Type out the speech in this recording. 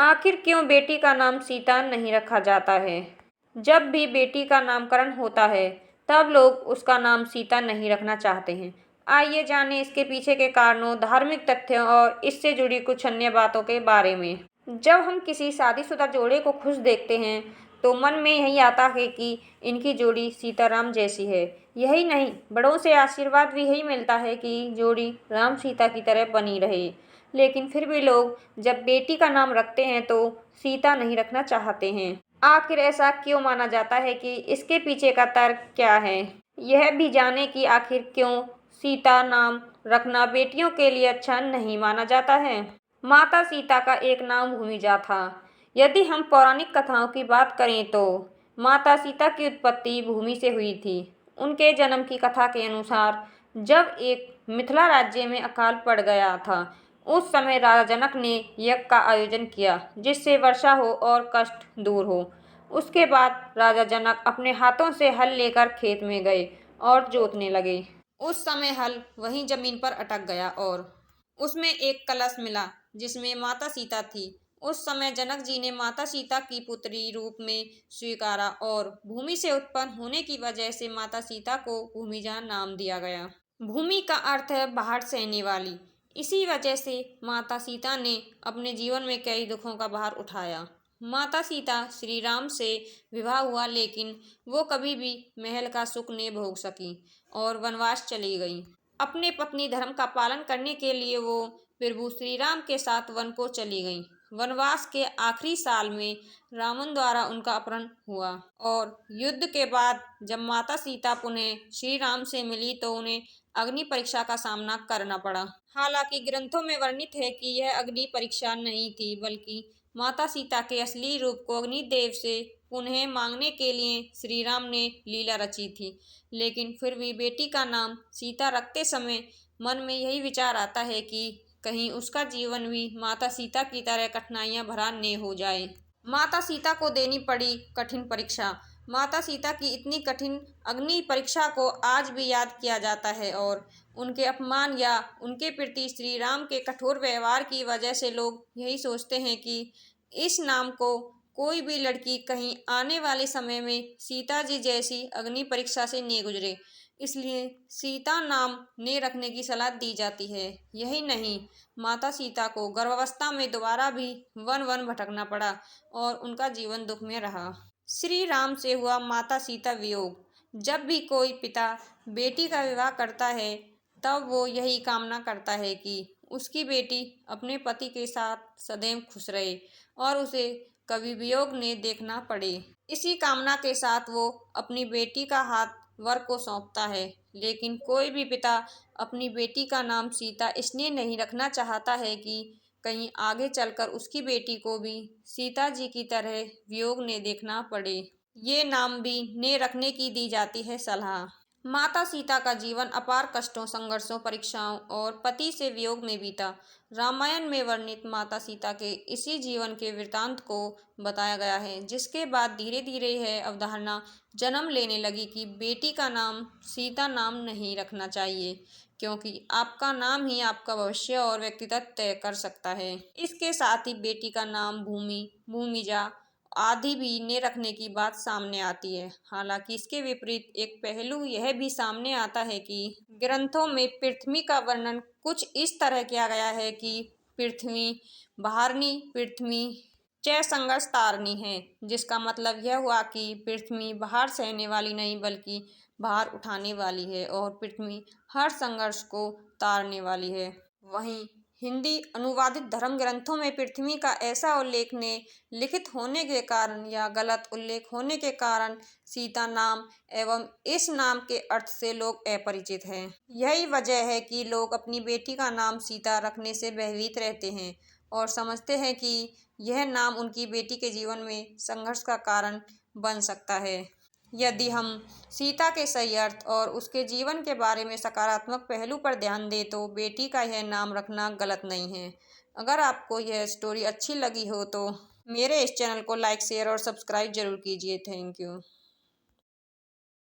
आखिर क्यों बेटी का नाम सीता नहीं रखा जाता है? जब भी बेटी का नामकरण होता है, तब लोग उसका नाम सीता नहीं रखना चाहते हैं। आइए जानें इसके पीछे के कारणों, धार्मिक तथ्यों और इससे जुड़ी कुछ अन्य बातों के बारे में। जब हम किसी शादीशुदा जोड़े को खुश देखते हैं, तो मन में यही आता है कि इनकी जोड़ी सीताराम जैसी है। यही नहीं, बड़ों से आशीर्वाद भी यही मिलता है कि जोड़ी राम सीता की तरह बनी रहे। लेकिन फिर भी लोग जब बेटी का नाम रखते हैं तो सीता नहीं रखना चाहते हैं। आखिर ऐसा क्यों माना जाता है कि इसके पीछे का तर्क क्या है? यह भी जानें कि आखिर क्यों सीता नाम रखना बेटियों के लिए अच्छा नहीं माना जाता है। माता सीता का एक नाम भूमिजा था। यदि हम पौराणिक कथाओं की बात करें तो माता सीता की उत्पत्ति भूमि से हुई थी। उनके जन्म की कथा के अनुसार जब एक मिथिला राज्य में अकाल पड़ गया था, उस समय राजा जनक ने यज्ञ का आयोजन किया जिससे वर्षा हो और कष्ट दूर हो। उसके बाद राजा जनक अपने हाथों से हल लेकर खेत में गए और जोतने लगे। उस समय हल वहीं जमीन पर अटक गया और उसमें एक कलश मिला जिसमें माता सीता थी। उस समय जनक जी ने माता सीता की पुत्री रूप में स्वीकारा और भूमि से उत्पन्न होने की वजह से माता सीता को भूमिजा नाम दिया गया। भूमि का अर्थ है बाहर सहने वाली। इसी वजह से माता सीता ने अपने जीवन में कई दुखों का भार उठाया। माता सीता श्री राम से विवाह हुआ, लेकिन वो कभी भी महल का सुख नहीं भोग सकी और वनवास चली गई। अपने पत्नी धर्म का पालन करने के लिए वो प्रभु श्री राम के साथ वन को चली गईं। वनवास के आखिरी साल में रावण द्वारा उनका अपहरण हुआ और युद्ध के बाद जब माता सीता पुनः श्री राम से मिली तो उन्हें अग्नि परीक्षा का सामना करना पड़ा। हालांकि ग्रंथों में वर्णित है कि यह अग्नि परीक्षा नहीं थी, बल्कि माता सीता के असली रूप को अग्निदेव से पुनः मांगने के लिए श्री राम ने लीला रची थी। लेकिन फिर भी बेटी का नाम सीता रखते समय मन में यही विचार आता है कि कहीं उसका जीवन भी माता सीता की तरह कठिनाइयां भरा न हो जाए। माता सीता को देनी पड़ी कठिन परीक्षा। माता सीता की इतनी कठिन अग्नि परीक्षा को आज भी याद किया जाता है और उनके अपमान या उनके प्रति श्री राम के कठोर व्यवहार की वजह से लोग यही सोचते हैं कि इस नाम को कोई भी लड़की कहीं आने वाले समय में सीता जी जैसी अग्नि परीक्षा से नहीं गुजरे, इसलिए सीता नाम ने रखने की सलाह दी जाती है। यही नहीं, माता सीता को गर्भावस्था में दोबारा भी वन वन भटकना पड़ा और उनका जीवन दुख में रहा। श्री राम से हुआ माता सीता वियोग। जब भी कोई पिता बेटी का विवाह करता है, तब वो यही कामना करता है कि उसकी बेटी अपने पति के साथ सदैव खुश रहे और उसे कभी वियोग ने देखना पड़े। इसी कामना के साथ वो अपनी बेटी का हाथ वर को सौंपता है। लेकिन कोई भी पिता अपनी बेटी का नाम सीता इसलिए नहीं रखना चाहता है कि कहीं आगे चलकर उसकी बेटी को भी सीता जी की तरह वियोग ने देखना पड़े। ये नाम भी ने रखने की दी जाती है सलाह। माता सीता का जीवन अपार कष्टों, संघर्षों, परीक्षाओं और पति से वियोग में बीता। रामायण में वर्णित माता सीता के इसी जीवन के वृतांत को बताया गया है, जिसके बाद धीरे धीरे यह अवधारणा जन्म लेने लगी कि बेटी का नाम सीता नाम नहीं रखना चाहिए, क्योंकि आपका नाम ही आपका भविष्य और व्यक्तित्व तय कर सकता है। इसके साथ ही बेटी का नाम भूमि, भूमिजा आदि भी ने रखने की बात सामने आती है। हालांकि इसके विपरीत एक पहलू यह भी सामने आता है कि ग्रंथों में पृथ्वी का वर्णन कुछ इस तरह किया गया है कि पृथ्वी बाहरनी, पृथ्वी च संघर्ष तारनी है, जिसका मतलब यह हुआ कि पृथ्वी बाहर सहने वाली नहीं बल्कि भार उठाने वाली है और पृथ्वी हर संघर्ष को तारने वाली है। वहीं हिंदी अनुवादित धर्म ग्रंथों में पृथ्वी का ऐसा उल्लेख ने लिखित होने के कारण या गलत उल्लेख होने के कारण सीता नाम एवं इस नाम के अर्थ से लोग अपरिचित हैं। यही वजह है कि लोग अपनी बेटी का नाम सीता रखने से भयभीत रहते हैं और समझते हैं कि यह नाम उनकी बेटी के जीवन में संघर्ष का कारण बन सकता है। यदि हम सीता के सही अर्थ और उसके जीवन के बारे में सकारात्मक पहलू पर ध्यान दें तो बेटी का यह नाम रखना गलत नहीं है। अगर आपको यह स्टोरी अच्छी लगी हो तो मेरे इस चैनल को लाइक, शेयर और सब्सक्राइब जरूर कीजिए। Thank you.